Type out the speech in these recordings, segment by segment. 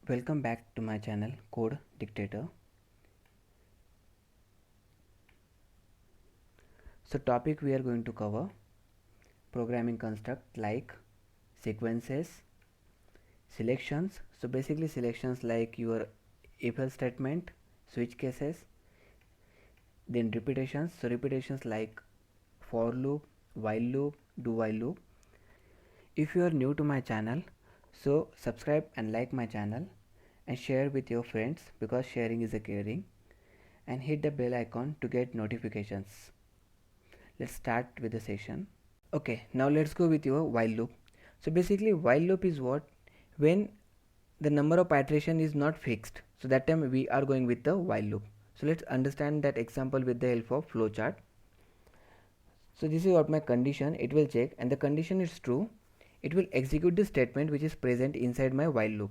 Welcome back to my channel Code Dictator. So topic we are going to cover programming construct like sequences, selections. So basically selections like your if else statement, switch cases, then repetitions. So repetitions like for loop, while loop, do while loop. If you are new to my channel, so subscribe and like my channel and share with your friends because sharing is a caring, and hit the bell icon to get notifications. Let's start with the session. Okay, now let's go with your while loop. So basically while loop is what? When the number of iteration is not fixed, so that time we are going with the while loop. So let's understand that example with the help of flowchart. So this is what my condition, it will check, and the condition is true, it will execute the statement which is present inside my while loop.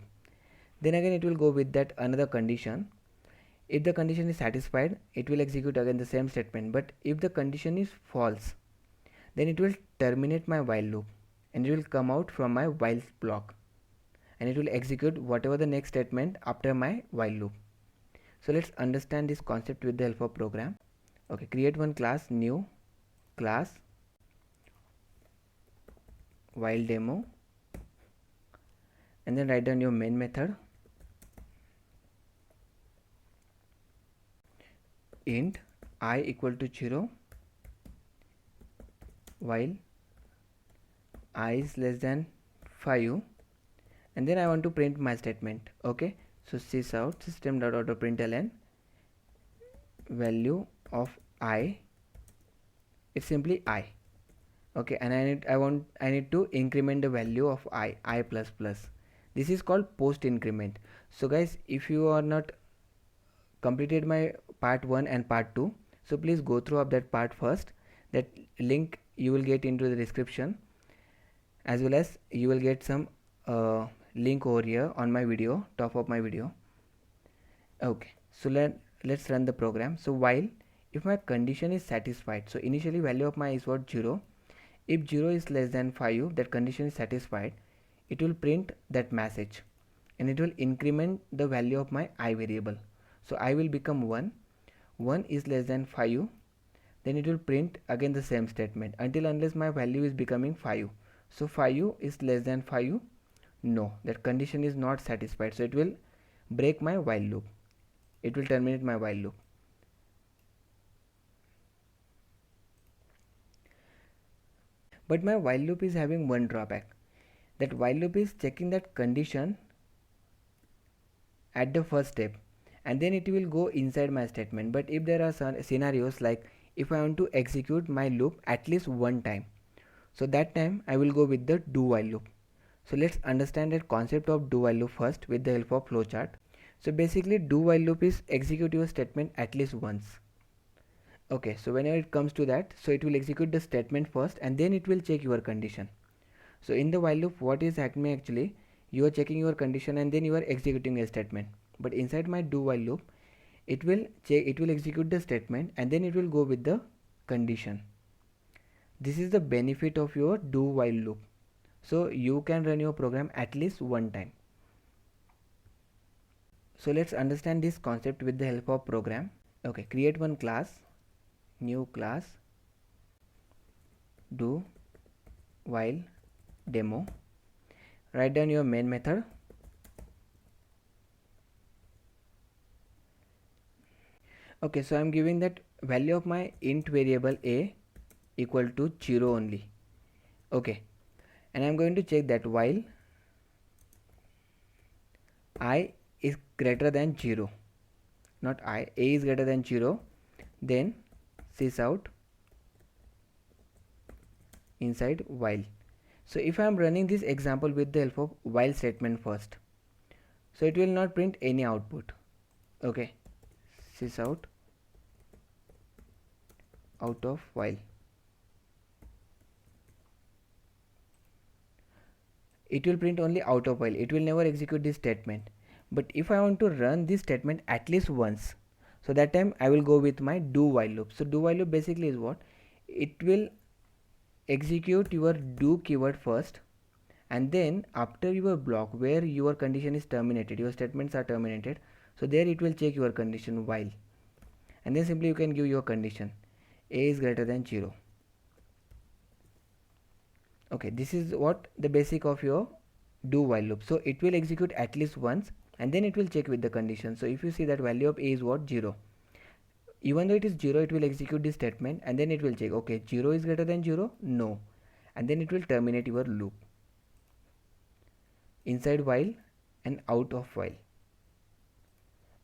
Then again it will go with that another condition. If the condition is satisfied, it will execute again the same statement. But if the condition is false, then it will terminate my while loop and it will come out from my while block and it will execute whatever the next statement after my while loop. So let's understand this concept with the help of program. Okay, create one class, new class while demo, and then write down your main method int I equal to 0 while I is less than 5, and then I want to print my statement. Okay, so sysout system.out.println value of I, it's simply I. Okay, and I need to increment the value of I plus plus. This is called post increment. So guys, if you are not completed my part 1 and part 2, so please go through of that part first. That link you will get into the description, as well as you will get some link over here on my video, top of my video. Okay, so let's run the program. So while if my condition is satisfied, so initially value of my is what? 0. If 0 is less than 5, that condition is satisfied, it will print that message and it will increment the value of my I variable. So I will become 1. 1 is less than 5, then it will print again the same statement until unless my value is becoming 5. So 5 is less than 5, no, that condition is not satisfied, so it will break my while loop, it will terminate my while loop. But my while loop is having one drawback, that while loop is checking that condition at the first step and then it will go inside my statement. But if there are some scenarios like if I want to execute my loop at least one time, so that time I will go with the do while loop. So let's understand that concept of do while loop first with the help of flowchart. So basically do while loop is execute your statement at least once. Okay, so whenever it comes to that, so it will execute the statement first and then it will check your condition. So in the while loop, what is happening actually, you are checking your condition and then you are executing a statement. But inside my do while loop, it will execute the statement and then it will go with the condition. This is the benefit of your do while loop. So you can run your program at least one time. So let's understand this concept with the help of program. Okay, create one class, new class, do while demo, write down your main method, okay, so I'm giving that value of my int variable a equal to 0 only. Okay, and I'm going to check that while I is greater than 0, not I, a is greater than 0, then sysout inside while. So if I am running this example with the help of while statement first, so it will not print any output. Okay, sysout out of while, it will print only out of while, it will never execute this statement. But if I want to run this statement at least once, so that time I will go with my do while loop. So do while loop basically is what? It will execute your do keyword first and then after your block where your condition is terminated, your statements are terminated, so there it will check your condition while, and then simply you can give your condition a is greater than 0. Okay, this is what the basic of your do while loop. So it will execute at least once and then it will check with the condition. So if you see that value of a is what, 0, even though it is 0, it will execute this statement and then it will check, okay, 0 is greater than 0, no, and then it will terminate your loop inside while and out of while.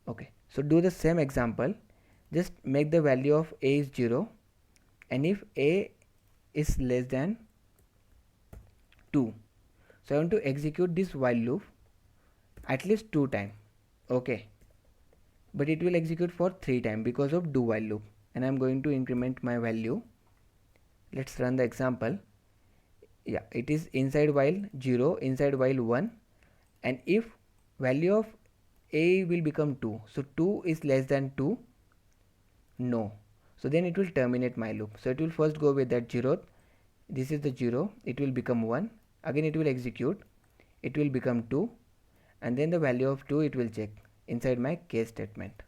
Okay, so do the same example, just make the value of a is 0, and if a is less than 2, so I want to execute this while loop at least 2 times. Okay, but it will execute for 3 times because of do while loop, and I'm going to increment my value. Let's run the example. Yeah, it is inside while 0, inside while 1, and if value of a will become 2, so 2 is less than 2, no, so then it will terminate my loop. So it will first go with that 0th, this is the 0, it will become 1, again it will execute, it will become 2, and then the value of 2 it will check inside my case statement.